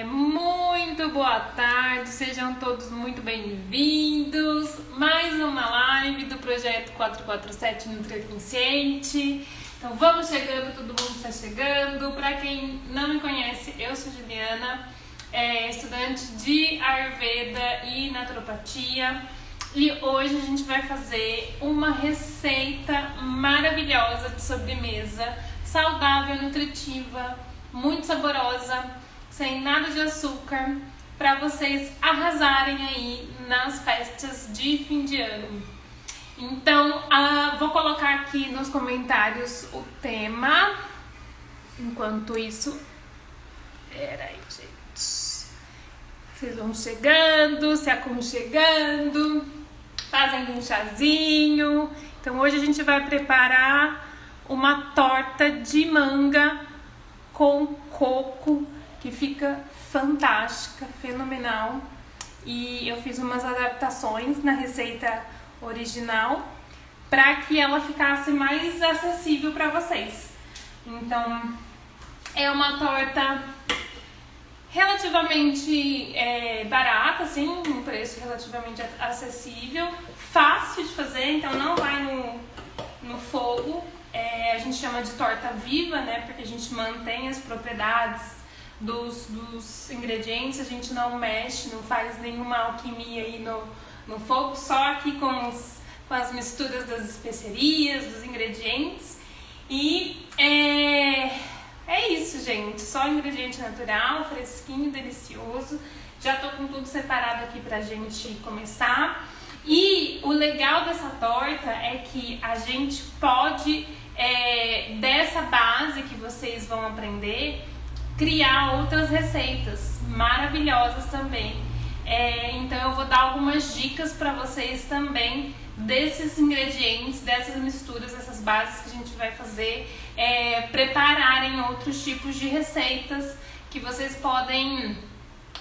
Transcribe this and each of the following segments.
Muito boa tarde, sejam todos muito bem-vindos. Mais uma live do projeto 447 Nutrir Consciente. Então vamos chegando, todo mundo está chegando. Para quem não me conhece, eu sou Juliana, estudante de Ayurveda e Naturopatia. E hoje a gente vai fazer uma receita maravilhosa de sobremesa, saudável, nutritiva, muito saborosa, sem nada de açúcar, para vocês arrasarem aí nas festas de fim de ano. Então, vou colocar aqui nos comentários o tema. Enquanto isso, peraí, gente. Vocês vão chegando, se aconchegando, fazendo um chazinho. Então, hoje a gente vai preparar uma torta de manga com coco, que fica fantástica, fenomenal. E eu fiz umas adaptações na receita original para que ela ficasse mais acessível para vocês. Então, é uma torta relativamente barata, assim, um preço relativamente acessível, fácil de fazer, então não vai no fogo. A gente chama de torta viva, né? Porque a gente mantém as propriedades dos ingredientes, a gente não mexe, não faz nenhuma alquimia aí no fogo, só aqui com as misturas das especiarias, dos ingredientes. E é isso, gente. Só ingrediente natural, fresquinho, delicioso. Já tô com tudo separado aqui pra gente começar. E o legal dessa torta é que a gente pode, dessa base que vocês vão aprender, criar outras receitas maravilhosas também. Então eu vou dar algumas dicas para vocês também desses ingredientes, dessas misturas, dessas bases que a gente vai fazer, prepararem outros tipos de receitas que vocês podem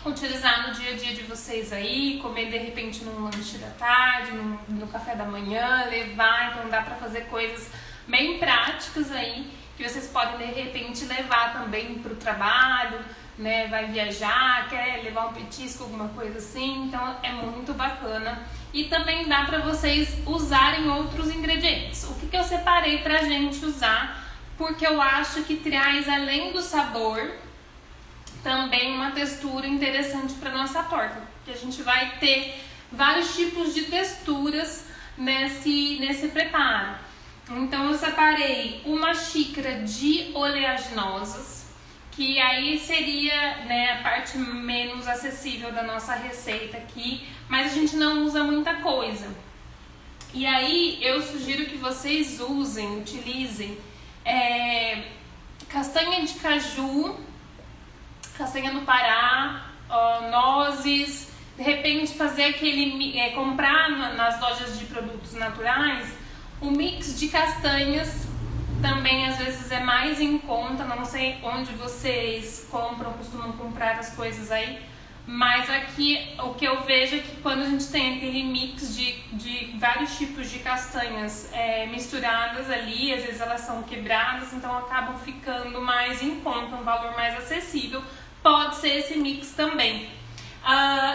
utilizar no dia a dia de vocês aí, comer de repente num lanche da tarde, no café da manhã, levar. Então dá para fazer coisas bem práticas aí, que vocês podem de repente levar também para o trabalho, né? Vai viajar, quer levar um petisco, alguma coisa assim, então é muito bacana. E também dá para vocês usarem outros ingredientes. O que eu separei pra gente usar, porque eu acho que traz, além do sabor, também uma textura interessante para nossa torta, que a gente vai ter vários tipos de texturas nesse preparo. Então eu separei uma xícara de oleaginosas, que aí seria, né, a parte menos acessível da nossa receita aqui, mas a gente não usa muita coisa. E aí eu sugiro que vocês utilizem castanha de caju, castanha do Pará, nozes, de repente fazer comprar nas lojas de produtos naturais um mix de castanhas, também às vezes é mais em conta, não sei onde vocês costumam comprar as coisas aí, mas aqui o que eu vejo é que quando a gente tem aquele mix de vários tipos de castanhas misturadas ali, às vezes elas são quebradas, então acabam ficando mais em conta, um valor mais acessível. Pode ser esse mix também.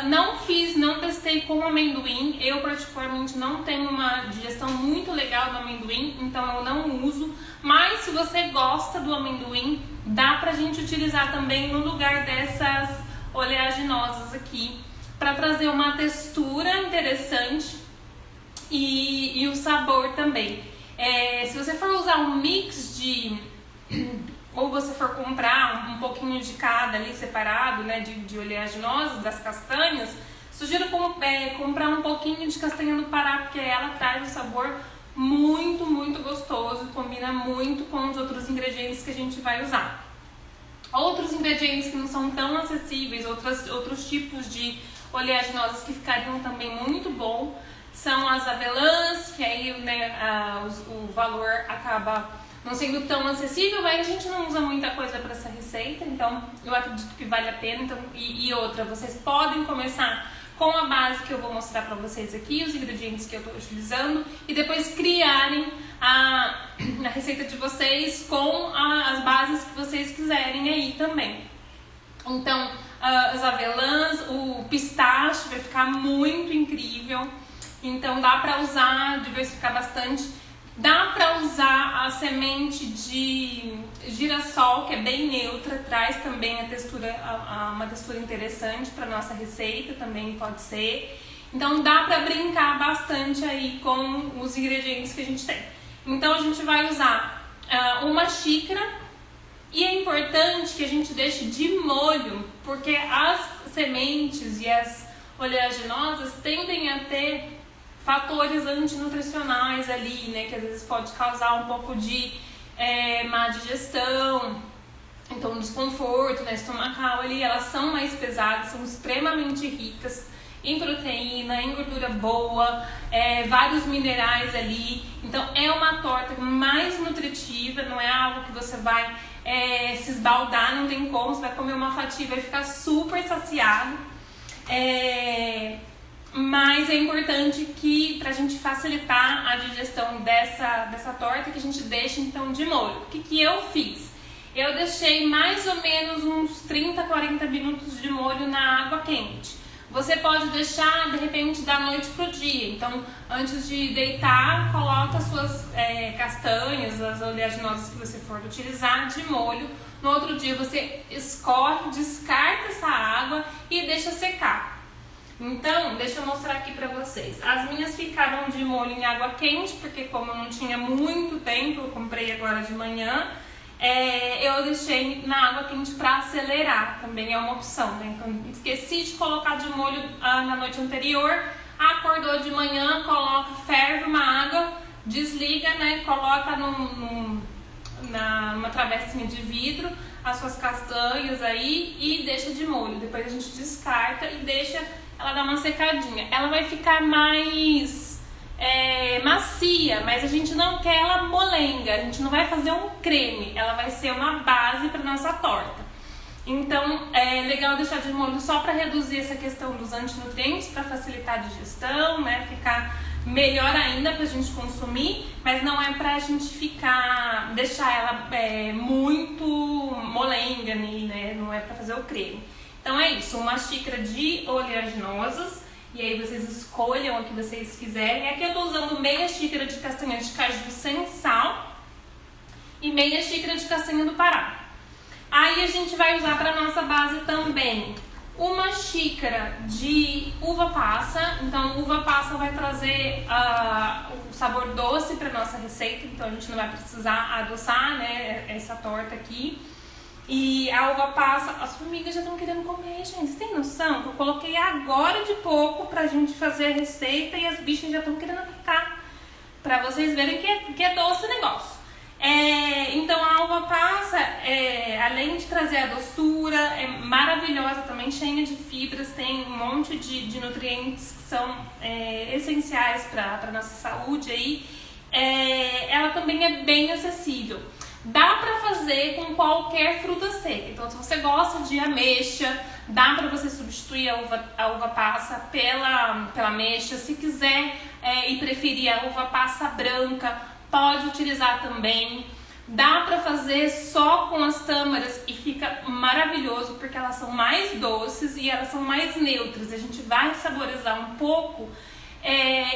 Não testei com amendoim. Eu particularmente não tenho uma digestão muito legal do amendoim, então eu não uso. Mas se você gosta do amendoim, dá pra gente utilizar também no lugar dessas oleaginosas aqui, para trazer uma textura interessante e o sabor também. Se você for usar um mix ou você for comprar um pouquinho de cada ali separado, né, de oleaginosas, das castanhas, sugiro comprar um pouquinho de castanha do Pará, porque ela traz um sabor muito, muito gostoso, combina muito com os outros ingredientes que a gente vai usar. Outros ingredientes que não são tão acessíveis, outros tipos de oleaginosas que ficariam também muito bom, são as avelãs, que aí, né, o valor acaba não sendo tão acessível, mas a gente não usa muita coisa para essa receita, então eu acredito que vale a pena. Então, e outra, vocês podem começar com a base que eu vou mostrar para vocês aqui, os ingredientes que eu estou utilizando, e depois criarem a receita de vocês com as bases que vocês quiserem aí também. Então, as avelãs, o pistache vai ficar muito incrível. Então, dá pra usar, diversificar bastante. Dá pra usar a semente de girassol, que é bem neutra, traz também a textura, uma textura interessante pra nossa receita, também pode ser. Então, dá pra brincar bastante aí com os ingredientes que a gente tem. Então, a gente vai usar uma xícara. E é importante que a gente deixe de molho, porque as sementes e as oleaginosas tendem a ter fatores antinutricionais ali, né? Que às vezes pode causar um pouco de má digestão, então um desconforto, né, estomacal ali. Elas são mais pesadas, são extremamente ricas em proteína, em gordura boa, vários minerais ali. Então é uma torta mais nutritiva, não é algo que você vai se esbaldar, não tem como, você vai comer uma fatia e vai ficar super saciado. Mas é importante que, pra gente facilitar a digestão dessa torta, que a gente deixe então de molho. O que eu fiz? Eu deixei mais ou menos uns 30, 40 minutos de molho na água quente. Você pode deixar, de repente, da noite pro dia. Então, antes de deitar, coloca as suas castanhas, as oleaginosas que você for utilizar, de molho. No outro dia, você escorre, descarta essa água e deixa secar. Então, deixa eu mostrar aqui pra vocês. As minhas ficaram de molho em água quente, porque como eu não tinha muito tempo, eu comprei agora de manhã. Eu deixei na água quente para acelerar, também é uma opção, né? Então, esqueci de colocar de molho na noite anterior, acordou de manhã, coloca, ferve uma água, desliga, né? Coloca numa travessinha de vidro as suas castanhas aí e deixa de molho. Depois a gente descarta e deixa ela dar uma secadinha. Ela vai ficar mais macia, mas a gente não quer ela molenga, a gente não vai fazer um creme, ela vai ser uma base para nossa torta. Então é legal deixar de molho só para reduzir essa questão dos antinutrientes, para facilitar a digestão, né, ficar melhor ainda pra gente consumir, mas não é pra gente deixar ela muito molenga, né, não é pra fazer o creme. Então é isso, uma xícara de oleaginosas. E aí vocês escolham o que vocês quiserem. Aqui eu tô usando meia xícara de castanha de caju sem sal e meia xícara de castanha do Pará. Aí a gente vai usar para nossa base também uma xícara de uva passa. Então uva passa vai trazer o sabor doce para nossa receita. Então a gente não vai precisar adoçar, né, essa torta aqui. E a uva passa, as formigas já estão querendo comer, gente. Vocês têm noção que eu coloquei agora de pouco pra gente fazer a receita e as bichas já estão querendo picar. Pra vocês verem que é doce o negócio. Então a uva passa, além de trazer a doçura, é maravilhosa também, cheia de fibras, tem um monte de nutrientes que são essenciais pra nossa saúde aí. Ela também é bem acessível. Dá pra fazer com qualquer fruta seca. Então, se você gosta de ameixa, dá pra você substituir a uva passa pela ameixa. Se quiser e preferir a uva passa branca, pode utilizar também. Dá pra fazer só com as tâmaras e fica maravilhoso, porque elas são mais doces e elas são mais neutras. A gente vai saborizar um pouco.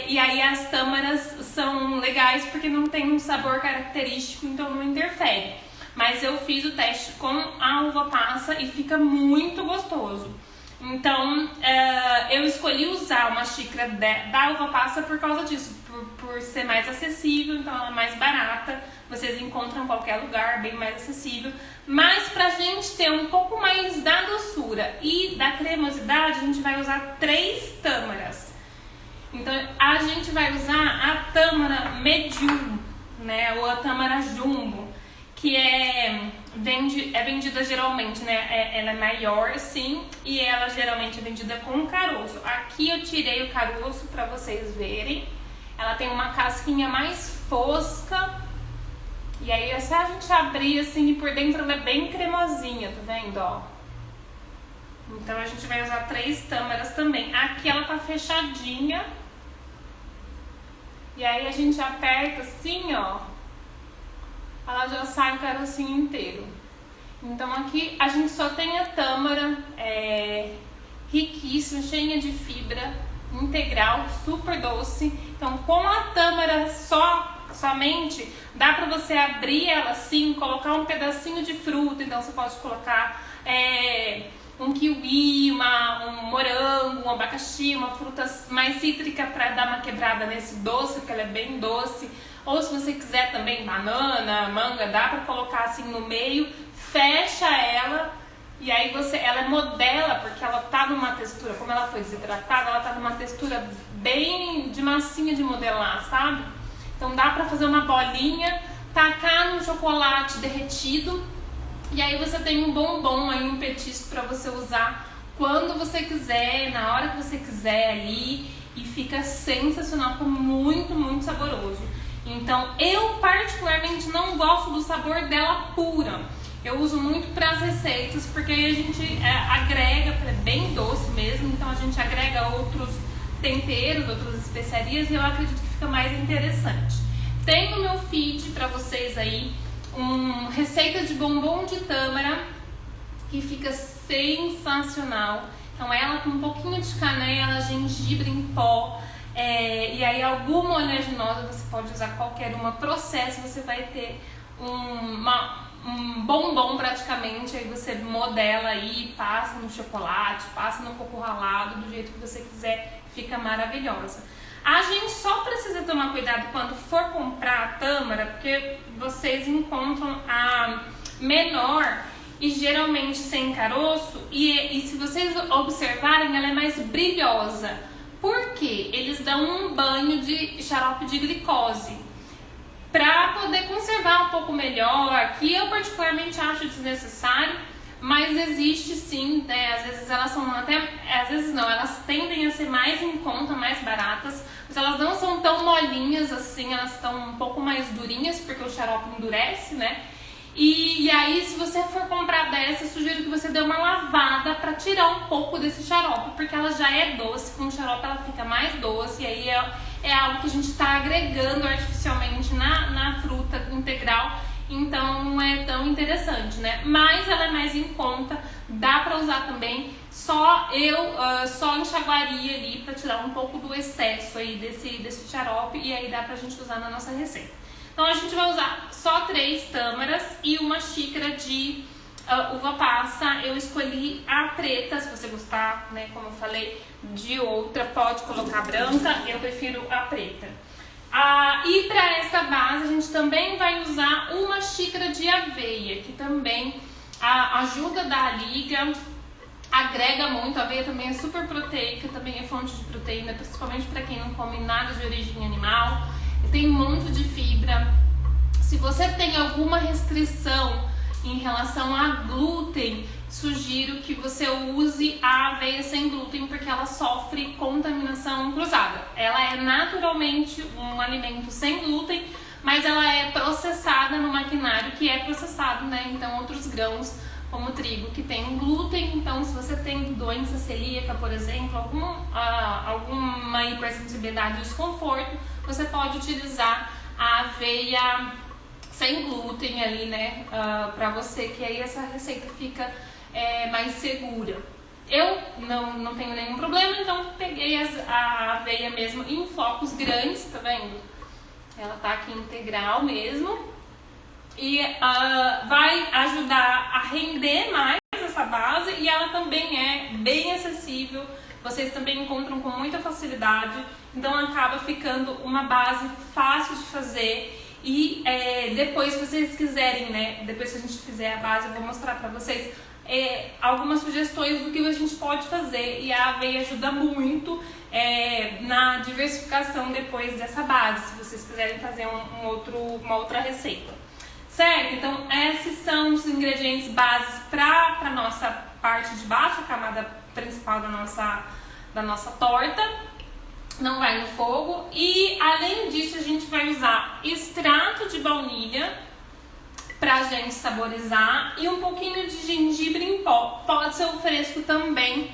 E aí as tâmaras são legais porque não tem um sabor característico, então não interfere. Mas eu fiz o teste com a uva passa e fica muito gostoso. Então eu escolhi usar uma xícara da uva passa por causa disso, por ser mais acessível, então ela é mais barata. Vocês encontram em qualquer lugar, bem mais acessível. Mas pra gente ter um pouco mais da doçura e da cremosidade, a gente vai usar 3 tâmaras. Então a gente vai usar a tâmara medium, né, ou a tâmara jumbo, que é vendida geralmente, né, ela é maior sim, e ela geralmente é vendida com caroço. Aqui eu tirei o caroço para vocês verem. Ela tem uma casquinha mais fosca, e aí é só a gente abrir assim e por dentro ela é bem cremosinha, tá vendo, ó? Então a gente vai usar 3 tâmaras também. Aqui ela tá fechadinha. E aí a gente aperta assim, ó. Ela já sai o carocinho inteiro. Então aqui a gente só tem a tâmara, riquíssima, cheia de fibra, integral, super doce. Então com a tâmara somente, dá pra você abrir ela assim, colocar um pedacinho de fruta. Então você pode colocar um kiwi, um morango, um abacaxi, uma fruta mais cítrica para dar uma quebrada nesse doce, porque ela é bem doce. Ou se você quiser também banana, manga, dá para colocar assim no meio, fecha ela e aí ela modela, porque ela tá numa textura, como ela foi desidratada, ela tá numa textura bem de massinha de modelar, sabe? Então dá para fazer uma bolinha, tacar no chocolate derretido. E aí você tem um bombom aí, um petisco para você usar quando você quiser, na hora que você quiser ali, e fica sensacional, fica muito, muito saboroso. Então eu particularmente não gosto do sabor dela pura. Eu uso muito para as receitas, porque aí a gente agrega, é bem doce mesmo, então a gente agrega outros temperos, outras especiarias, e eu acredito que fica mais interessante. Tem no meu feed para vocês aí receita de bombom de tâmara que fica sensacional. Então ela com um pouquinho de canela, gengibre em pó, e aí alguma oleaginosa, você pode usar qualquer uma, processo, você vai ter um bombom praticamente. Aí você modela aí, passa no chocolate, passa no coco ralado, do jeito que você quiser, fica maravilhosa. A gente só precisa tomar cuidado quando for comprar a tâmara, porque vocês encontram a menor e geralmente sem caroço, e se vocês observarem, ela é mais brilhosa. Por quê? Eles dão um banho de xarope de glicose para poder conservar um pouco melhor, que eu particularmente acho desnecessário, mas existe sim, né? Às vezes elas são às vezes não, elas tendem a ser mais em conta, mais baratas, mas elas não são tão molinhas assim, elas estão um pouco mais durinhas, porque o xarope endurece, né? E aí, se você for comprar dessa, eu sugiro que você dê uma lavada para tirar um pouco desse xarope, porque ela já é doce, com o xarope ela fica mais doce, e aí é algo que a gente está agregando artificialmente na fruta integral. Então não é tão interessante, né? Mas ela é mais em conta, dá pra usar também. Só enxaguaria ali pra tirar um pouco do excesso aí desse xarope, e aí dá pra gente usar na nossa receita. Então a gente vai usar só 3 tâmaras e uma xícara de uva passa. Eu escolhi a preta, se você gostar, né, como eu falei, de outra, pode colocar branca, eu prefiro a preta. E para essa base a gente também vai usar uma xícara de aveia, que também ajuda a dar a liga, agrega muito. A aveia também é super proteica, também é fonte de proteína, principalmente para quem não come nada de origem animal. Tem um monte de fibra. Se você tem alguma restrição em relação a glúten, sugiro que você use a aveia sem glúten, porque ela sofre contaminação cruzada. Ela é naturalmente um alimento sem glúten, mas ela é processada no maquinário que é processado, né? Então outros grãos, como o trigo, que tem glúten. Então se você tem doença celíaca, por exemplo, alguma hipersensibilidade ou desconforto, você pode utilizar a aveia sem glúten ali, né? Pra você, que aí essa receita fica mais segura. Eu não tenho nenhum problema, então peguei a aveia mesmo em flocos grandes, tá vendo? Ela tá aqui integral mesmo. E vai ajudar a render mais essa base, e ela também é bem acessível. Vocês também encontram com muita facilidade, então acaba ficando uma base fácil de fazer. E depois, se vocês quiserem, né, depois que a gente fizer a base, eu vou mostrar pra vocês algumas sugestões do que a gente pode fazer, e a aveia ajuda muito na diversificação depois dessa base, se vocês quiserem fazer uma outra receita, certo? Então esses são os ingredientes bases para nossa parte de baixo, a camada principal da nossa torta. Não vai no fogo. E além disso, a gente vai usar extrato de baunilha pra gente saborizar, e um pouquinho de gengibre em pó. Pode ser o fresco também.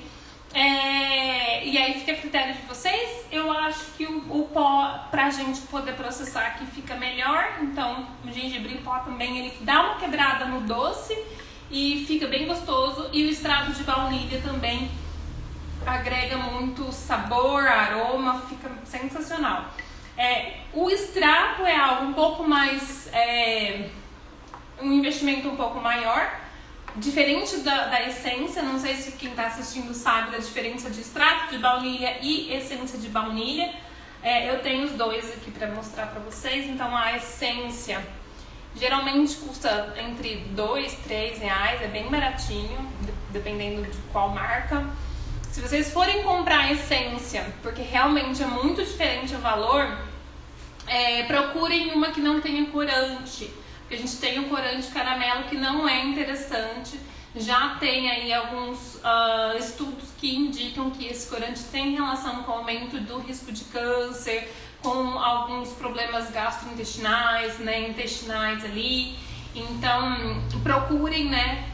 E aí fica a critério de vocês. Eu acho que o pó, pra gente poder processar aqui, fica melhor. Então o gengibre em pó também, ele dá uma quebrada no doce e fica bem gostoso. E o extrato de baunilha também agrega muito sabor, aroma, fica sensacional. O extrato é algo um pouco mais, um investimento um pouco maior, diferente da essência. Não sei se quem está assistindo sabe da diferença de extrato de baunilha e essência de baunilha. Eu tenho os dois aqui para mostrar para vocês. Então a essência geralmente custa entre 2 e 3 reais, é bem baratinho, dependendo de qual marca. Se vocês forem comprar a essência, porque realmente é muito diferente o valor, procurem uma que não tenha corante, porque a gente tem o corante caramelo que não é interessante. Já tem aí alguns estudos que indicam que esse corante tem relação com o aumento do risco de câncer, com alguns problemas gastrointestinais, né, intestinais ali. Então procurem, né,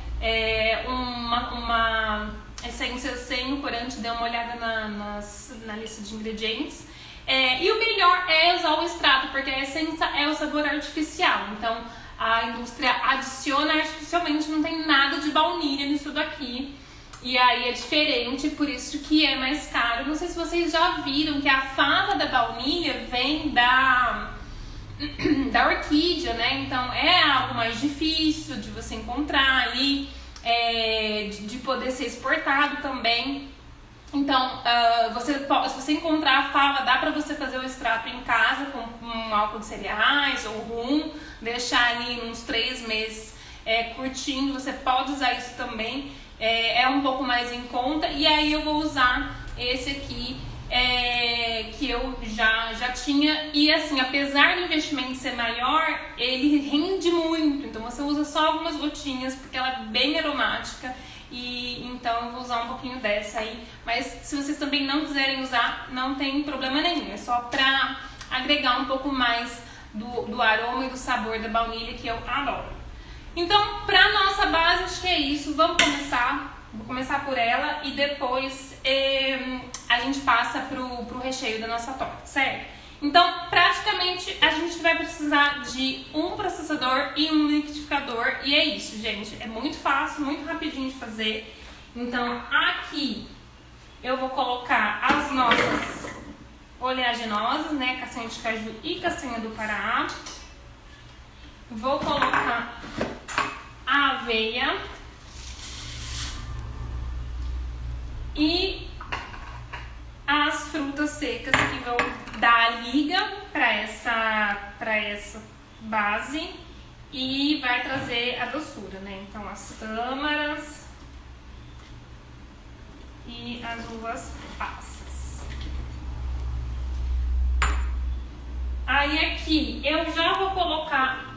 uma essência sem corante, dê uma olhada na lista de ingredientes. E o melhor é usar o extrato, porque a essência é o sabor artificial. Então a indústria adiciona artificialmente, não tem nada de baunilha nisso daqui. E aí é diferente, por isso que é mais caro. Não sei se vocês já viram que a fava da baunilha vem da orquídea, né? Então é algo mais difícil de você encontrar ali, de poder ser exportado também. Então, se você encontrar a fava, dá pra você fazer o extrato em casa com um álcool de cereais ou rum, deixar ali uns 3 meses curtindo. Você pode usar isso também, é um pouco mais em conta. E aí eu vou usar esse aqui, que eu já tinha. E assim, apesar do investimento ser maior, ele rende muito. Então você usa só algumas gotinhas, porque ela é bem aromática. E então eu vou usar um pouquinho dessa aí. Mas se vocês também não quiserem usar, não tem problema nenhum. É só pra agregar um pouco mais do aroma e do sabor da baunilha, que eu adoro. Então, pra nossa base, acho que é isso. Vamos começar. Vou começar por ela e depois a gente passa pro recheio da nossa torta, certo? Então, praticamente, a gente vai precisar de um processador e um liquidificador. E é isso, gente. É muito fácil, muito rapidinho de fazer. Então, aqui eu vou colocar as nossas oleaginosas, né? Castanha de caju e castanha do Pará. Vou colocar a aveia. E as frutas secas que vão dar a liga para essa base e vai trazer a doçura, né? Então as tâmaras e as uvas passas. Aí aqui eu já vou colocar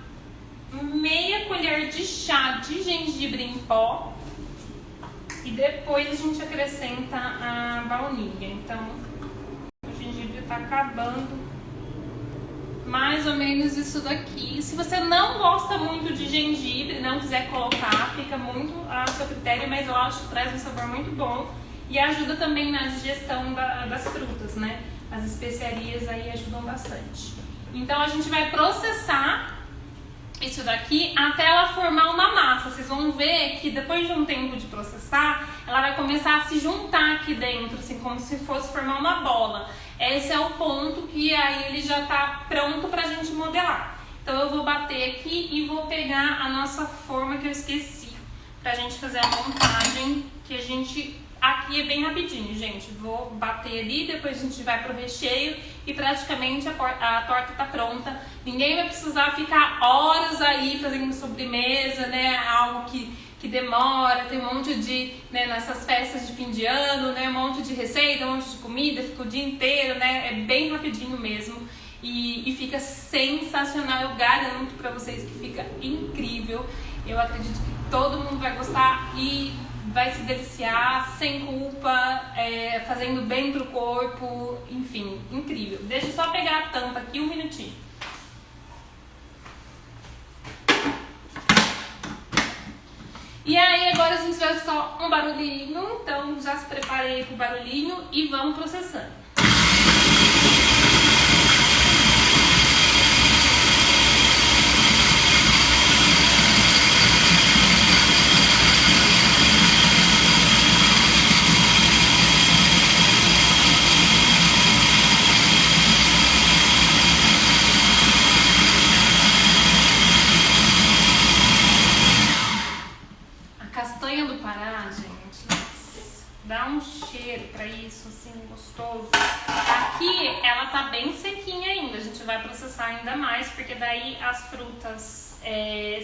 meia colher de chá de gengibre em pó. E depois a gente acrescenta a baunilha. Então, o gengibre tá acabando. Mais ou menos isso daqui. Se você não gosta muito de gengibre, não quiser colocar, fica muito a seu critério, mas eu acho que traz um sabor muito bom. E ajuda também na digestão das frutas, né? As especiarias aí ajudam bastante. Então, a gente vai processar isso daqui até ela formar uma massa. Vocês vão ver que depois de um tempo de processar, ela vai começar a se juntar aqui dentro, assim, como se fosse formar uma bola. Esse é o ponto que aí ele já tá pronto pra gente modelar. Então eu vou bater aqui e vou pegar a nossa forma que eu esqueci, pra gente fazer a montagem, que a gente... Aqui é bem rapidinho, gente. Vou bater ali, depois a gente vai pro recheio e praticamente a torta tá pronta. Ninguém vai precisar ficar horas aí fazendo sobremesa, né? Algo que demora, tem um monte de, né, nessas festas de fim de ano, né? Um monte de receita, um monte de comida, fica o dia inteiro, né? É bem rapidinho mesmo e fica sensacional. Eu garanto pra vocês que fica incrível. Eu acredito que todo mundo vai gostar e vai se deliciar sem culpa, fazendo bem pro corpo, enfim, incrível. Deixa eu só pegar a tampa aqui um minutinho. E aí agora a gente vai escutar um barulhinho, então já se preparei pro barulhinho e vamos processando. Castanha do Pará, gente, dá um cheiro pra isso, assim, gostoso. Aqui ela tá bem sequinha ainda, a gente vai processar ainda mais, porque daí as frutas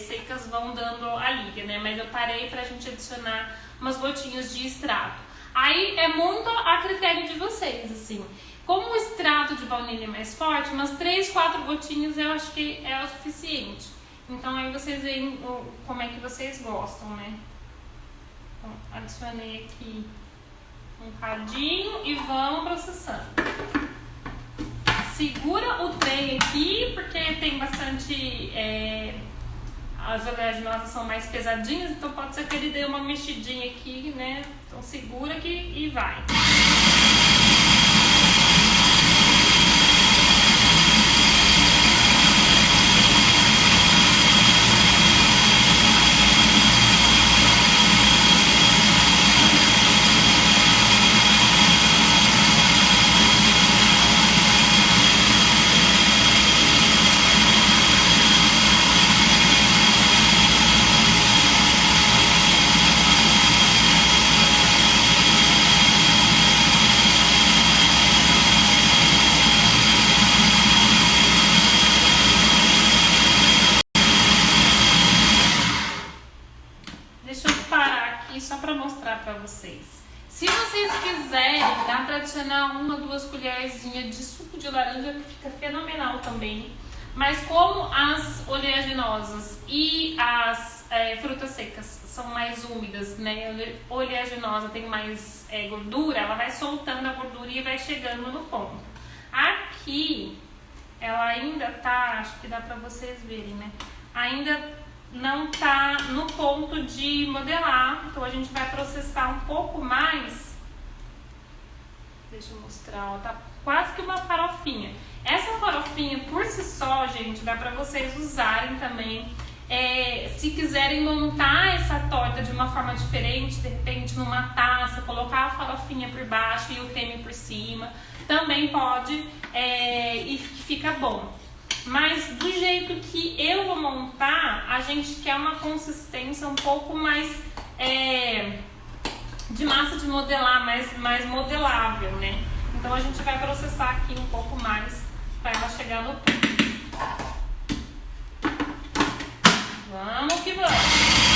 secas vão dando a liga, né? Mas eu parei pra gente adicionar umas gotinhas de extrato. Aí é muito a critério de vocês, assim. Como o extrato de baunilha é mais forte, umas 3, 4 gotinhas eu acho que é o suficiente. Então aí vocês veem como é que vocês gostam, né? Então, adicionei aqui um cadinho e vamos processando. Segura o trem aqui, porque tem bastante... as oleaginosas são mais pesadinhas, então pode ser que ele dê uma mexidinha aqui, né? Então segura aqui e vai. Só para mostrar para vocês. Se vocês quiserem, dá para adicionar 1 ou 2 colherzinhas de suco de laranja, que fica fenomenal também. Mas como as oleaginosas e as frutas secas são mais úmidas, né? A oleaginosa tem mais gordura, ela vai soltando a gordura e vai chegando no ponto. Aqui, ela ainda tá, acho que dá para vocês verem, né? Ainda não tá no ponto de modelar, então a gente vai processar um pouco mais. Deixa eu mostrar, ó, tá quase que uma farofinha. Essa farofinha por si só, gente, dá pra vocês usarem também. Se quiserem montar essa torta de uma forma diferente, de repente numa taça, colocar a farofinha por baixo e o creme por cima, também pode e fica bom. Mas do jeito que eu vou montar, a gente quer uma consistência um pouco mais de massa de modelar, mais modelável, né? Então a gente vai processar aqui um pouco mais para ela chegar no ponto. Vamos que vamos!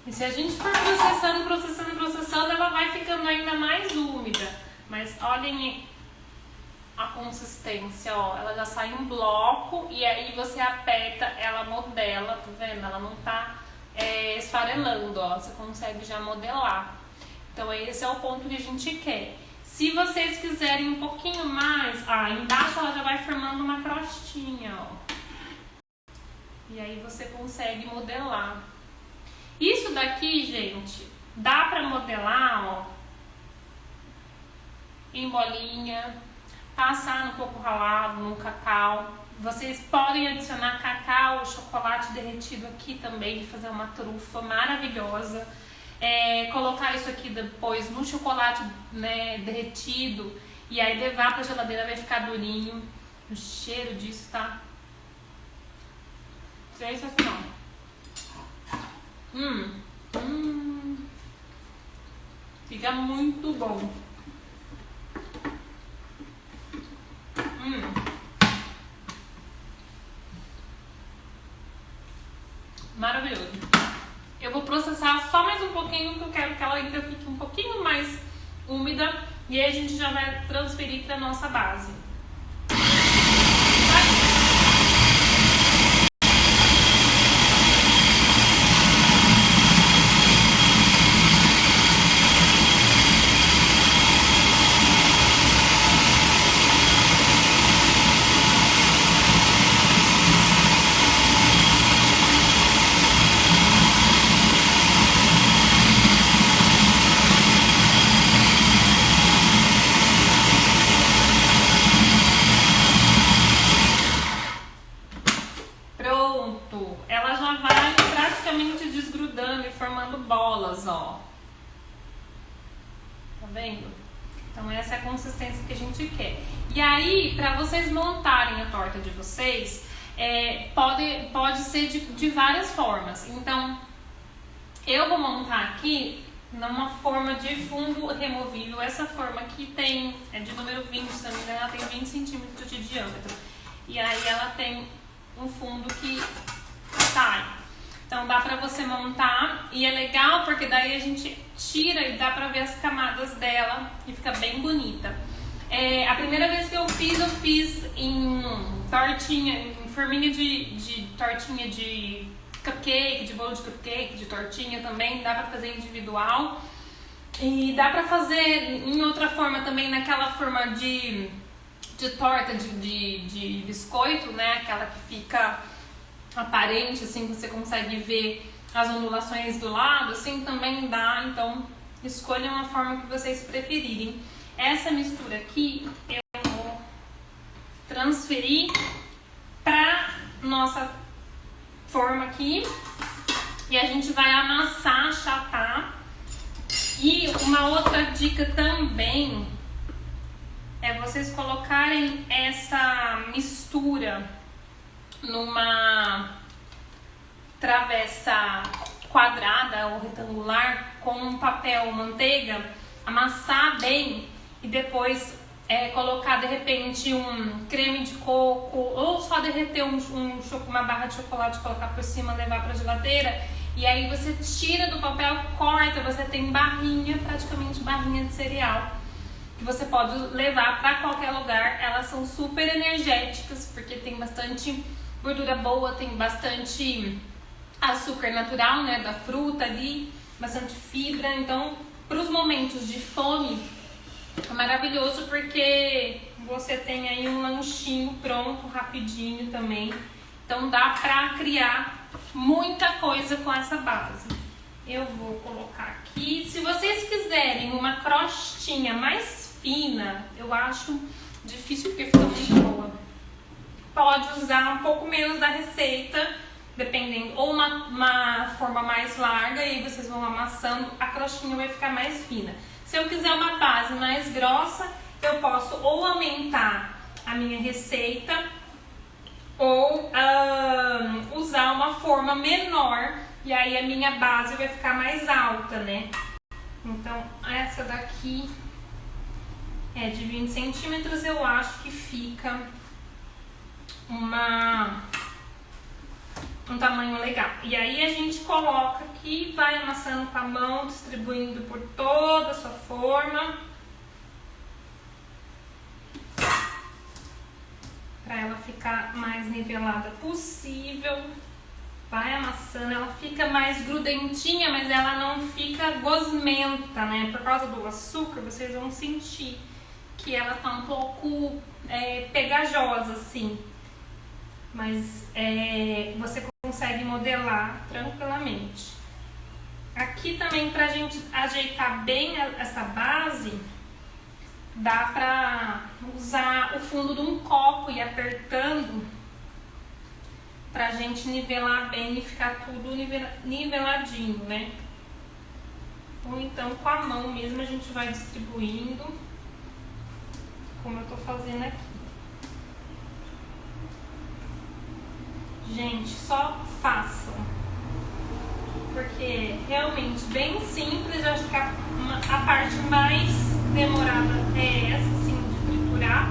E se a gente for processando, ela vai ficando ainda mais úmida. Mas olhem a consistência, ó. Ela já sai um bloco e aí você aperta, ela modela, tá vendo? Ela não tá esfarelando, ó. Você consegue já modelar. Então esse é o ponto que a gente quer. Se vocês quiserem um pouquinho mais, embaixo ela já vai formando uma crostinha, ó. E aí você consegue modelar. Isso daqui, gente, dá pra modelar, ó, em bolinha, passar no coco ralado, no cacau. Vocês podem adicionar cacau, chocolate derretido aqui também, fazer uma trufa maravilhosa. Colocar isso aqui depois no chocolate, né, derretido e aí levar pra geladeira, vai ficar durinho. O cheiro disso tá sensacional. Fica muito bom. Maravilhoso. Eu vou processar só mais um pouquinho, porque eu quero que ela ainda fique um pouquinho mais úmida E aí a gente já vai transferir para nossa base. Ela já vai praticamente desgrudando e formando bolas, ó. Tá vendo? Então essa é a consistência que a gente quer. E aí, pra vocês montarem a torta de vocês, pode ser de várias formas. Então, eu vou montar aqui numa forma de fundo removível. Essa forma aqui é de número 20, se não me engano, ela tem 20 centímetros de diâmetro. E aí ela tem um fundo que sai. Então dá pra você montar e é legal porque daí a gente tira e dá pra ver as camadas dela e fica bem bonita. A primeira vez que eu fiz em tortinha, em forminha de tortinha de cupcake, de bolo de cupcake, de tortinha também, dá pra fazer individual. E dá pra fazer em outra forma também, naquela forma de torta de biscoito, né? Aquela que fica aparente, assim, que você consegue ver as ondulações do lado, assim também dá. Então, escolham a forma que vocês preferirem. Essa mistura aqui, eu vou transferir pra nossa forma aqui. E a gente vai amassar, achatar. E uma outra dica também é vocês colocarem essa mistura numa travessa quadrada ou retangular com um papel manteiga, amassar bem e depois colocar de repente um creme de coco ou só derreter uma barra de chocolate, colocar por cima, levar para a geladeira e aí você tira do papel, corta, você tem barrinha, praticamente barrinha de cereal que você pode levar para qualquer lugar. Elas são super energéticas porque tem bastante gordura boa, tem bastante açúcar natural, né, da fruta ali, bastante fibra. Então, para os momentos de fome, é maravilhoso porque você tem aí um lanchinho pronto, rapidinho também. Então, dá para criar muita coisa com essa base. Eu vou colocar aqui. Se vocês quiserem uma crostinha mais fina, eu acho difícil porque fica muito boa. Pode usar um pouco menos da receita, dependendo, ou uma forma mais larga, e aí vocês vão amassando, a crostinha vai ficar mais fina. Se eu quiser uma base mais grossa, eu posso ou aumentar a minha receita, ou usar uma forma menor, e aí a minha base vai ficar mais alta, né? Então, essa daqui é de 20 centímetros, eu acho que fica um tamanho legal. E aí a gente coloca aqui, vai amassando com a mão, distribuindo por toda a sua forma, para ela ficar mais nivelada possível. Vai amassando, ela fica mais grudentinha, mas ela não fica gosmenta, né? Por causa do açúcar, vocês vão sentir que ela tá um pouco pegajosa, assim. Mas você consegue modelar tranquilamente. Aqui também, pra gente ajeitar bem essa base, dá pra usar o fundo de um copo e ir apertando pra gente nivelar bem e ficar tudo niveladinho, né? Ou então com a mão mesmo a gente vai distribuindo, como eu tô fazendo aqui. Gente, só façam, porque realmente bem simples. Eu acho que a parte mais demorada é essa, assim, de triturar,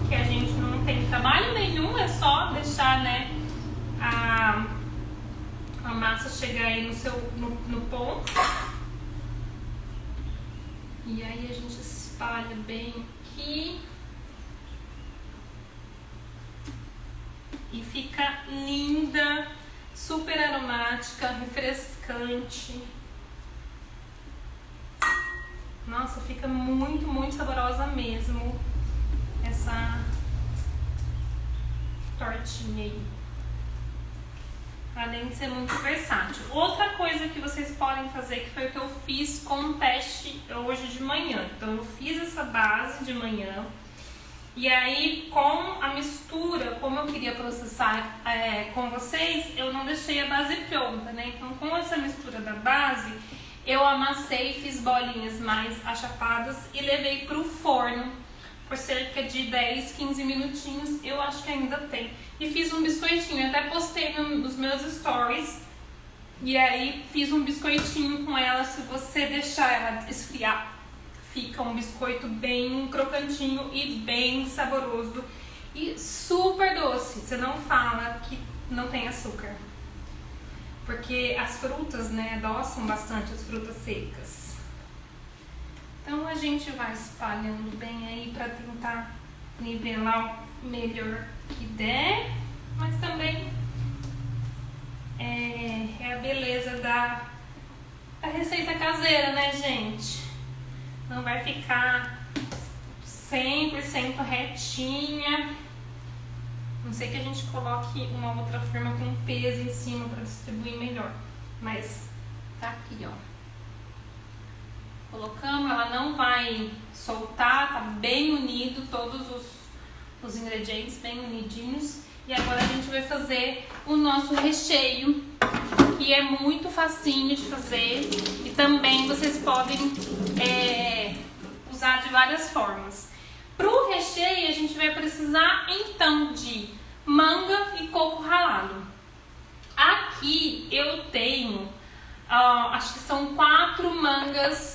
que a gente não tem trabalho nenhum, é só deixar, né, a massa chegar aí no ponto, e aí a gente espalha. espalha bem aqui. E fica linda, super aromática, refrescante. Nossa, fica muito, muito saborosa mesmo essa tortinha aí. Além de ser muito versátil. Outra coisa que vocês podem fazer, que foi o que eu fiz com o teste hoje de manhã. Então eu fiz essa base de manhã. E aí com a mistura, como eu queria processar com vocês, eu não deixei a base pronta, né? Então com essa mistura da base, eu amassei, fiz bolinhas mais achapadas e levei pro forno por cerca de 10, 15 minutinhos, eu acho que ainda tem. E fiz um biscoitinho, até postei nos meus stories. E aí fiz um biscoitinho com ela, se você deixar ela esfriar, fica um biscoito bem crocantinho e bem saboroso. E super doce, você não fala que não tem açúcar. Porque as frutas, né, adoçam bastante as frutas secas. Então a gente vai espalhando bem aí para tentar nivelar o melhor que der, mas também é a beleza da receita caseira, né, gente? Não vai ficar 100% retinha. Não sei que a gente coloque uma outra forma com peso em cima para distribuir melhor, mas tá aqui, ó. Colocamos, ela não vai soltar, tá bem unido, todos os ingredientes bem unidinhos. E agora a gente vai fazer o nosso recheio, que é muito facinho de fazer. E também vocês podem usar de várias formas. Pro recheio a gente vai precisar então de manga e coco ralado. Aqui eu tenho... acho que são 4 mangas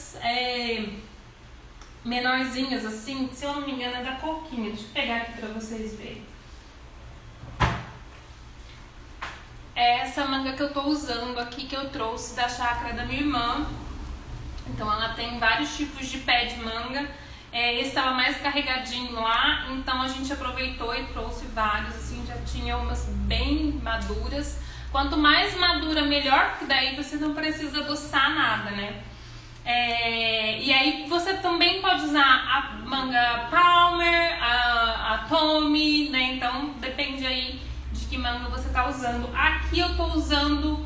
menorzinhas assim, se eu não me engano é da coquinha. Deixa eu pegar aqui pra vocês verem. É essa manga que eu tô usando aqui, que eu trouxe da chácara da minha irmã. Então ela tem vários tipos de pé de manga. Esse estava mais carregadinho lá, então a gente aproveitou e trouxe vários, assim, já tinha umas bem maduras. Quanto mais madura, melhor, porque daí você não precisa adoçar nada, né? E aí você também pode usar a manga Palmer, a Tommy, né? Então depende aí de que manga você tá usando. Aqui eu tô usando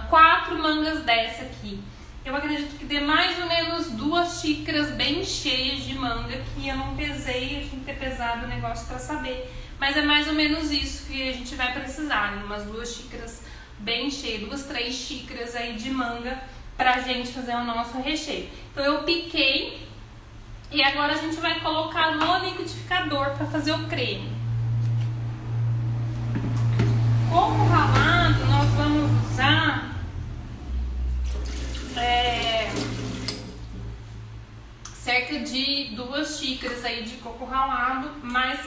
4 mangas dessa aqui. Eu acredito que dê mais ou menos 2 xícaras bem cheias de manga, que eu não pesei, eu tinha que ter pesado o negócio pra saber. Mas é mais ou menos isso que a gente vai precisar, né? Umas 2 xícaras bem cheias, 2, 3 xícaras aí de manga pra gente fazer o nosso recheio. Então eu piquei e agora a gente vai colocar no liquidificador pra fazer o creme. Coco ralado nós vamos usar cerca de 2 xícaras aí de coco ralado, mas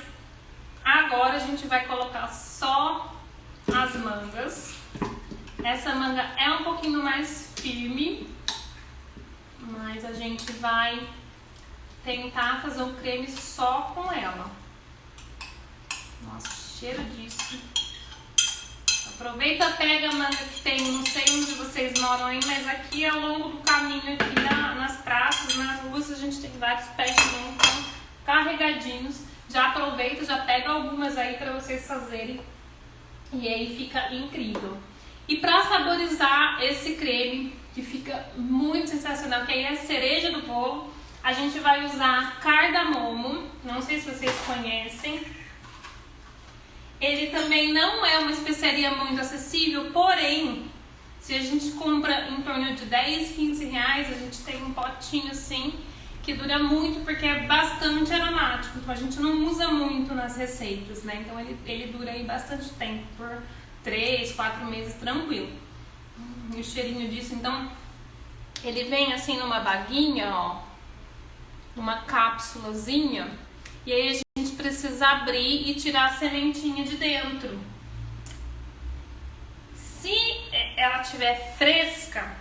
agora a gente vai colocar só as mangas. Essa manga é um pouquinho mais firme, mas a gente vai tentar fazer um creme só com ela. Nossa, cheiro disso. Aproveita, pega a manga que tem, não sei onde vocês moram aí, mas aqui ao longo do caminho, aqui nas praças, nas ruas, a gente tem vários pés de manga carregadinhos. Já aproveita, já pega algumas aí pra vocês fazerem. E aí fica incrível. E pra saborizar esse creme, que fica muito sensacional, que aí é a cereja do bolo, a gente vai usar cardamomo. Não sei se vocês conhecem. Ele também não é uma especiaria muito acessível, porém, se a gente compra em torno de 10, 15 reais, a gente tem um potinho assim, que dura muito porque é bastante aromático. Então a gente não usa muito nas receitas, né? Então ele dura aí bastante tempo, por 3, 4 meses tranquilo. E o cheirinho disso, então, ele vem assim numa baguinha, ó, numa cápsulazinha, e aí a gente precisa abrir e tirar a sementinha de dentro. Se ela estiver fresca,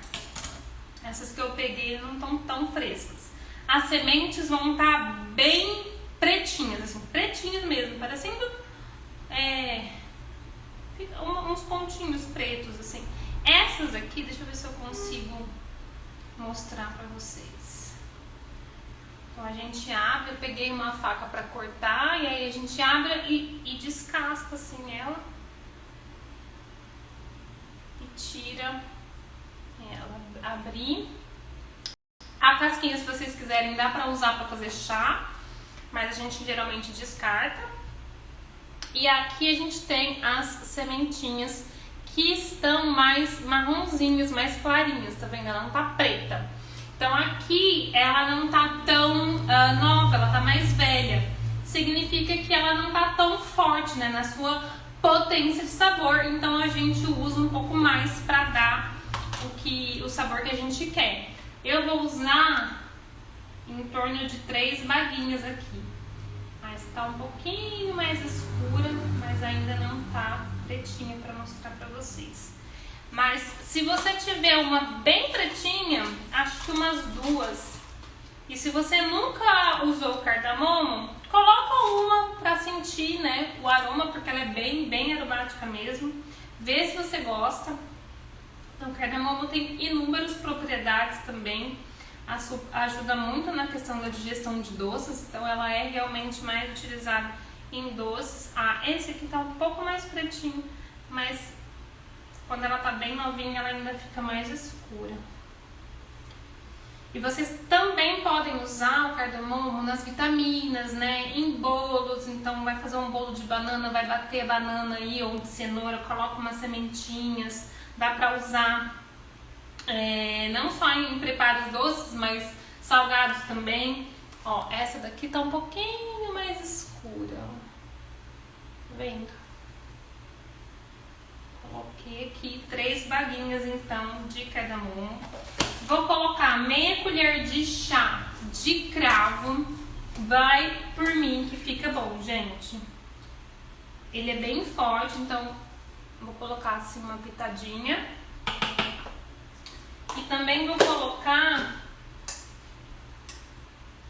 essas que eu peguei não estão tão frescas. as sementes vão estar bem pretinhas, assim, pretinhas mesmo, parecendo uns pontinhos pretos, assim. Essas aqui, deixa eu ver se eu consigo mostrar pra vocês. Então a gente abre, eu peguei uma faca pra cortar, e aí a gente abre e descasca assim ela. E tira ela, abrir. A casquinha, se vocês quiserem, dá pra usar pra fazer chá, mas a gente geralmente descarta. E aqui a gente tem as sementinhas que estão mais marronzinhas, mais clarinhas, tá vendo? Ela não tá preta. Então aqui ela não tá tão nova, ela tá mais velha. Significa que ela não tá tão forte, né, na sua potência de sabor. Então a gente usa um pouco mais pra dar o sabor que a gente quer. Eu vou usar em torno de 3 baguinhas aqui. Essa tá um pouquinho mais escura, mas ainda não tá pretinha pra mostrar pra vocês. Mas se você tiver uma bem pretinha, acho que umas 2. E se você nunca usou o cardamomo, coloca uma pra sentir, né, o aroma, porque ela é bem aromática mesmo. Vê se você gosta. Então, o cardamomo tem inúmeras propriedades também. Ajuda muito na questão da digestão de doces, então ela é realmente mais utilizada em doces. Esse aqui tá um pouco mais pretinho, mas quando ela tá bem novinha ela ainda fica mais escura. E vocês também podem usar o cardamomo nas vitaminas, né, em bolos. Então vai fazer um bolo de banana, vai bater a banana aí, ou de cenoura, coloca umas sementinhas, dá pra usar não só em preparos doces, mas salgados também. Ó, essa daqui tá um pouquinho mais escura, tá vendo? Coloquei aqui 3 baguinhas então de cardamomo. Vou colocar meia colher de chá de cravo. Vai por mim que fica bom, gente. Ele é bem forte, então vou colocar assim uma pitadinha. E também vou colocar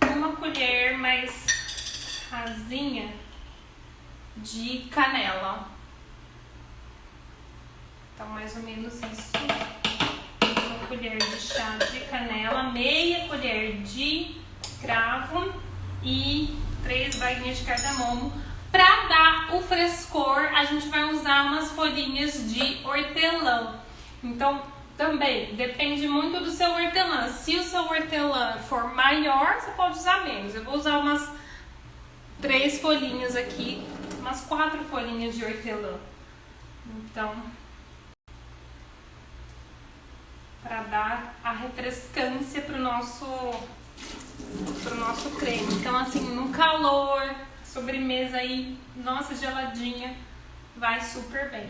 uma colher mais rasinha de canela. Então, mais ou menos isso. Uma colher de chá de canela, meia colher de cravo e 3 baguinhas de cardamomo. Para dar o frescor, a gente vai usar umas folhinhas de hortelã. Então, também depende muito do seu hortelã. Se o seu hortelã for maior, você pode usar menos. Eu vou usar umas 3 folhinhas aqui, umas 4 folhinhas de hortelã. Então, para dar a refrescância pro nosso creme. Então, assim, no calor, sobremesa aí, nossa, geladinha, vai super bem.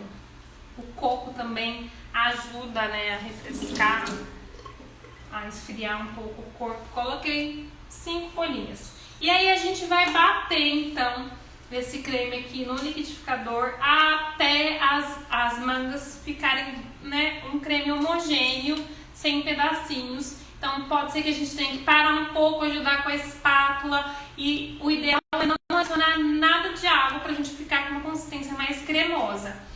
O coco também ajuda, né, a refrescar, a esfriar um pouco o corpo. Coloquei 5 folhinhas. E aí a gente vai bater, então, esse creme aqui no liquidificador até as mangas ficarem, né, um creme homogêneo, sem pedacinhos. Então pode ser que a gente tenha que parar um pouco, ajudar com a espátula. E o ideal é não adicionar nada de água pra gente ficar com uma consistência mais cremosa.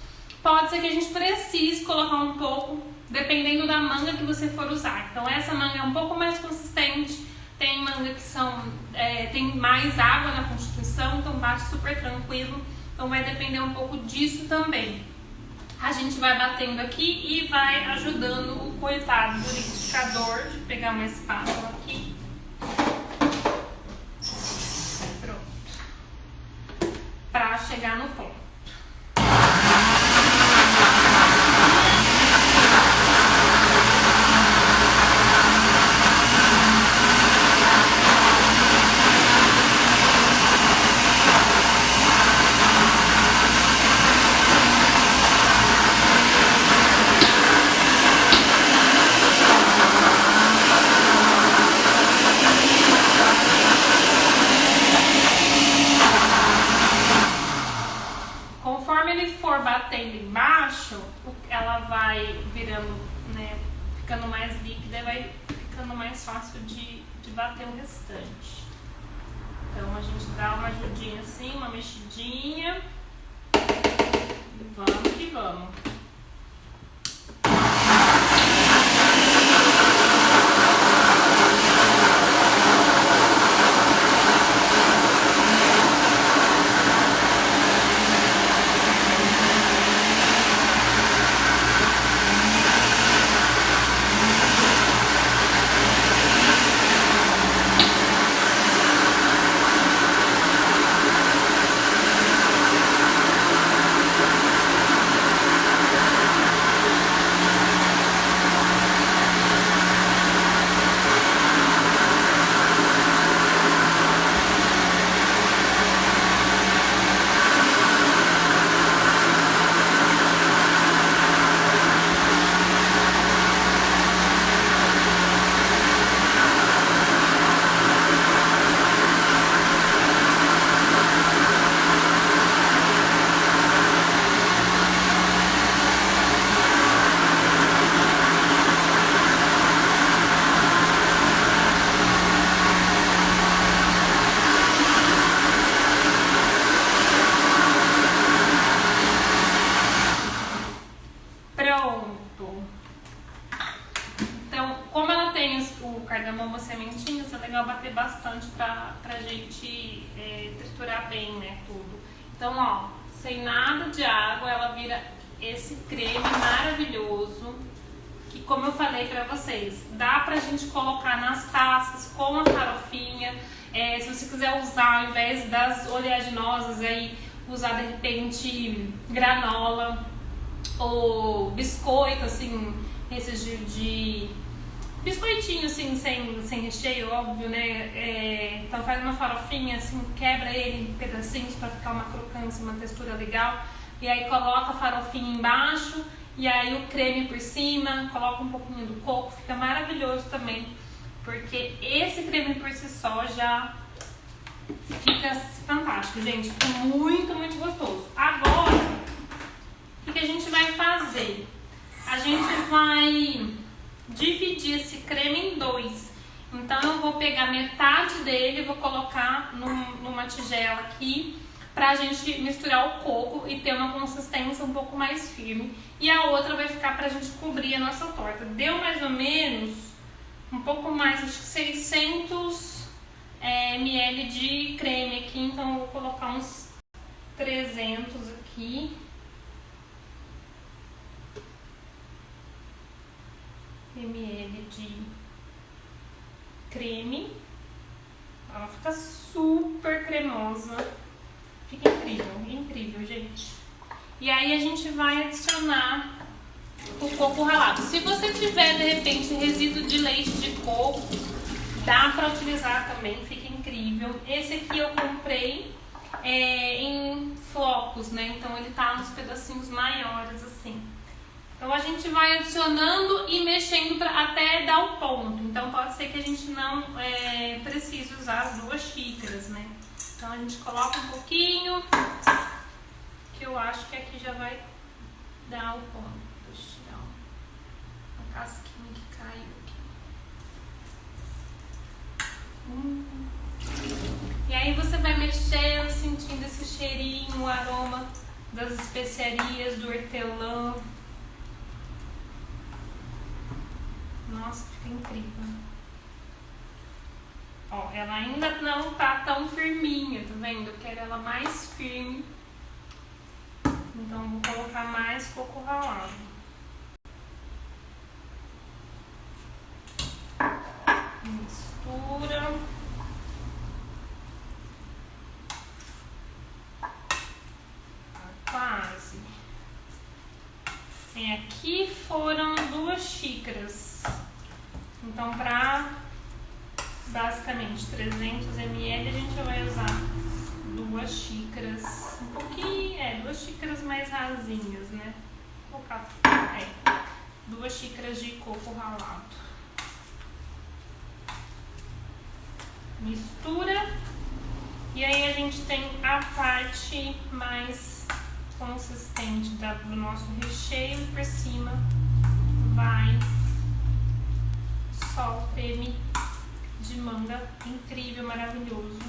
Pode ser que a gente precise colocar um pouco, dependendo da manga que você for usar. Então essa manga é um pouco mais consistente, tem manga que tem mais água na constituição, então bate super tranquilo. Então vai depender um pouco disso também. A gente vai batendo aqui e vai ajudando o coitado do liquidificador. Deixa eu pegar uma espátula aqui. Pronto. Pra chegar no ponto. Batendo embaixo, ela vai virando, né, ficando mais líquida e vai ficando mais fácil de de bater o restante. Então a gente dá uma ajudinha assim, uma mexidinha. E vamos que vamos. Pronto. Então, como ela tem o cardamomo sementinhas, é legal bater bastante pra gente triturar bem, né, tudo. Então, ó, sem nada de água, ela vira esse creme maravilhoso, que, como eu falei pra vocês, dá pra gente colocar nas taças com a farofinha. Se você quiser usar, ao invés das oleaginosas, aí, usar de repente granola ou biscoito, assim, esses de biscoitinho, assim, sem recheio, óbvio, né? Então faz uma farofinha, assim, quebra ele em pedacinhos pra ficar uma crocância, uma textura legal. E aí coloca a farofinha embaixo e aí o creme por cima, coloca um pouquinho do coco, fica maravilhoso também. Porque esse creme por si só já fica fantástico, gente. Fica muito, muito gostoso. Agora, o que a gente vai fazer? A gente vai dividir esse creme em dois. Então eu vou pegar metade dele e vou colocar numa tigela aqui pra gente misturar o coco e ter uma consistência um pouco mais firme. E a outra vai ficar pra gente cobrir a nossa torta. Deu mais ou menos um pouco mais, acho que 600 ml de creme aqui. Então eu vou colocar uns 300 aqui. ml de creme. Ela fica super cremosa. Fica incrível, incrível, gente. E aí a gente vai adicionar o coco ralado. Se você tiver, de repente, resíduo de leite de coco, dá pra utilizar também, fica incrível. Esse aqui eu comprei em flocos, né? Então ele tá nos pedacinhos maiores, assim. Então a gente vai adicionando e mexendo até dar o ponto. Então pode ser que a gente não precise usar as 2 xícaras, né? Então a gente coloca um pouquinho, que eu acho que aqui já vai dar o ponto. Deixa eu tirar uma casquinha que caiu aqui. E aí você vai mexendo, sentindo esse cheirinho, o aroma das especiarias, do hortelã. Nossa, fica incrível. Ó, ela ainda não tá tão firminha, tá vendo? Eu quero ela mais firme. Então vou colocar mais coco ralado. Mistura. Quase. E aqui foram 2 xícaras. Então, para basicamente 300 ml, a gente vai usar 2 xícaras, um pouquinho, 2 xícaras mais rasinhas, né? Vou colocar, 2 xícaras de coco ralado. Mistura. E aí a gente tem a parte mais consistente do nosso recheio. Por cima vai só o creme de manga incrível, maravilhoso.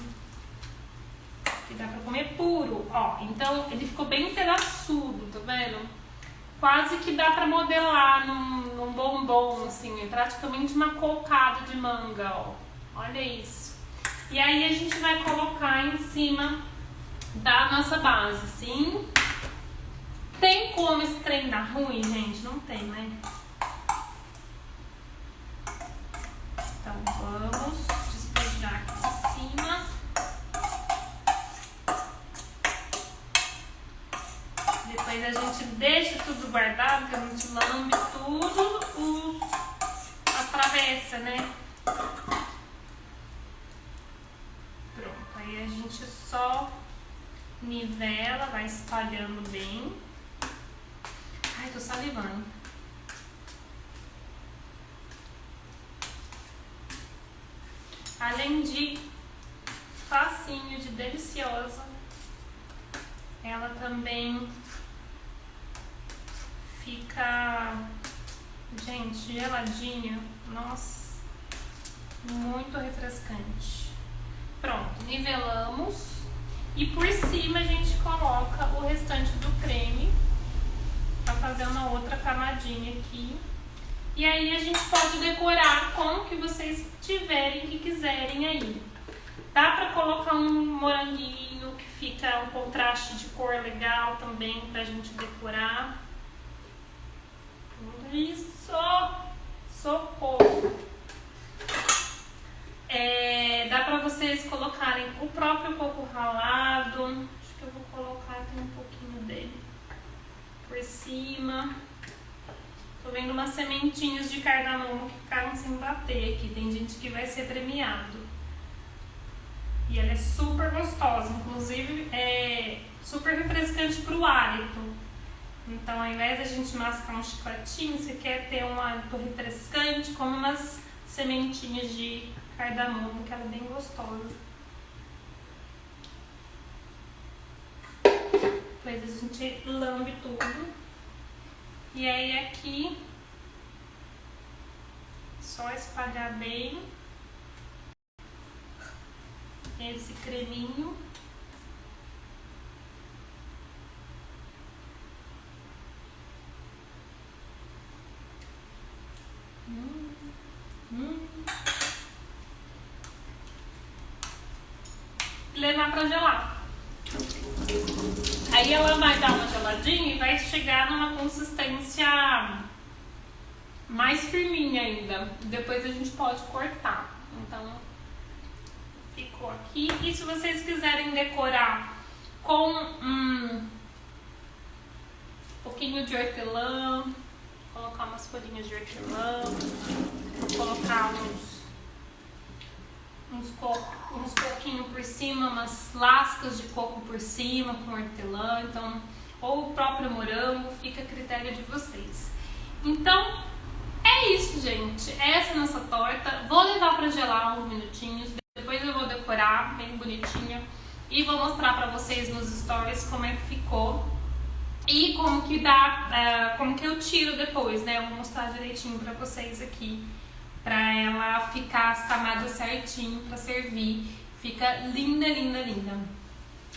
Que dá pra comer puro, ó. Então ele ficou bem pedaçudo, tá vendo? Quase que dá pra modelar num bombom, assim. É praticamente uma cocada de manga, ó. Olha isso. E aí a gente vai colocar em cima da nossa base, sim. Tem como esse trem dar ruim, gente? Não tem, né? Então vamos despejar aqui em cima. Depois a gente deixa tudo guardado, que a gente lambe tudo as travessas, né? Pronto, aí a gente só nivela, vai espalhando bem. Ai, tô salivando. Além de facinho, de deliciosa, ela também fica, gente, geladinha. Nossa, muito refrescante. Pronto, nivelamos. E por cima a gente coloca o restante do creme pra fazer uma outra camadinha aqui. E aí a gente pode decorar com o que vocês tiverem, que quiserem aí. Dá pra colocar um moranguinho que fica um contraste de cor legal também pra gente decorar. Isso! Socorro! Dá pra vocês colocarem o próprio coco ralado. Acho que eu vou colocar aqui um pouquinho dele por cima. Tô vendo umas sementinhas de cardamomo que ficaram sem bater aqui. Tem gente que vai ser premiado. E ela é super gostosa. Inclusive, é super refrescante pro hálito. Então, ao invés da gente mascar um chicletinho, você quer ter um hálito refrescante, como umas sementinhas de cardamomo, que ela é bem gostosa. Depois a gente lambe tudo. E aí aqui, só espalhar bem esse creminho. Levar pra gelar. Aí ela vai dar uma geladinha e vai chegar numa consistência mais firminha ainda. Depois a gente pode cortar. Então, ficou aqui. E se vocês quiserem decorar com um pouquinho de hortelã, colocar umas folhinhas de hortelã, colocar uns coquinhos por cima, umas lascas de coco por cima com hortelã, então, ou o próprio morango, fica a critério de vocês. Então, é isso, gente. Essa é a nossa torta. Vou levar para gelar uns minutinhos, depois eu vou decorar bem bonitinha e vou mostrar para vocês nos stories como é que ficou e como que dá, como que eu tiro depois, né? Eu vou mostrar direitinho para vocês aqui, pra ela ficar as camadas certinho pra servir. Fica linda, linda, linda.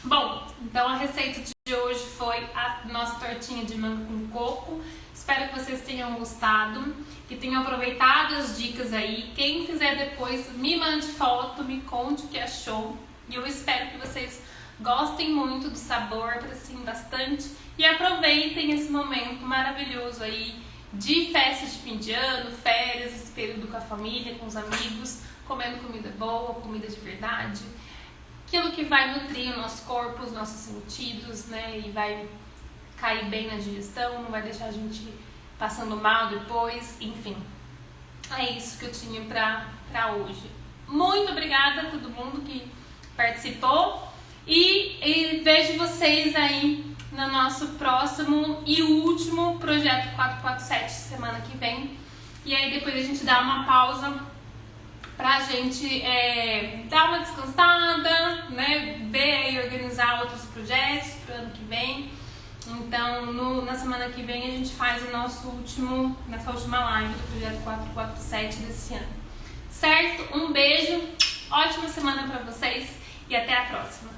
Bom, então a receita de hoje foi a nossa tortinha de manga com coco. Espero que vocês tenham gostado, que tenham aproveitado as dicas aí. Quem fizer depois, me mande foto, me conte o que achou. E eu espero que vocês gostem muito do sabor, apreciem bastante e aproveitem esse momento maravilhoso aí de festa de fim de ano, férias, esse período com a família, com os amigos, comendo comida boa, comida de verdade. Aquilo que vai nutrir o nosso corpo, os nossos sentidos, né? E vai cair bem na digestão, não vai deixar a gente passando mal depois, enfim. É isso que eu tinha pra hoje. Muito obrigada a todo mundo que participou e vejo vocês aí no nosso próximo e último projeto 447 semana que vem. E aí depois a gente dá uma pausa pra gente dar uma descansada, né? Ver e organizar outros projetos pro ano que vem. Então na semana que vem a gente faz o nossa última live do projeto 447 desse ano. certo? Um beijo, ótima semana pra vocês e até a próxima.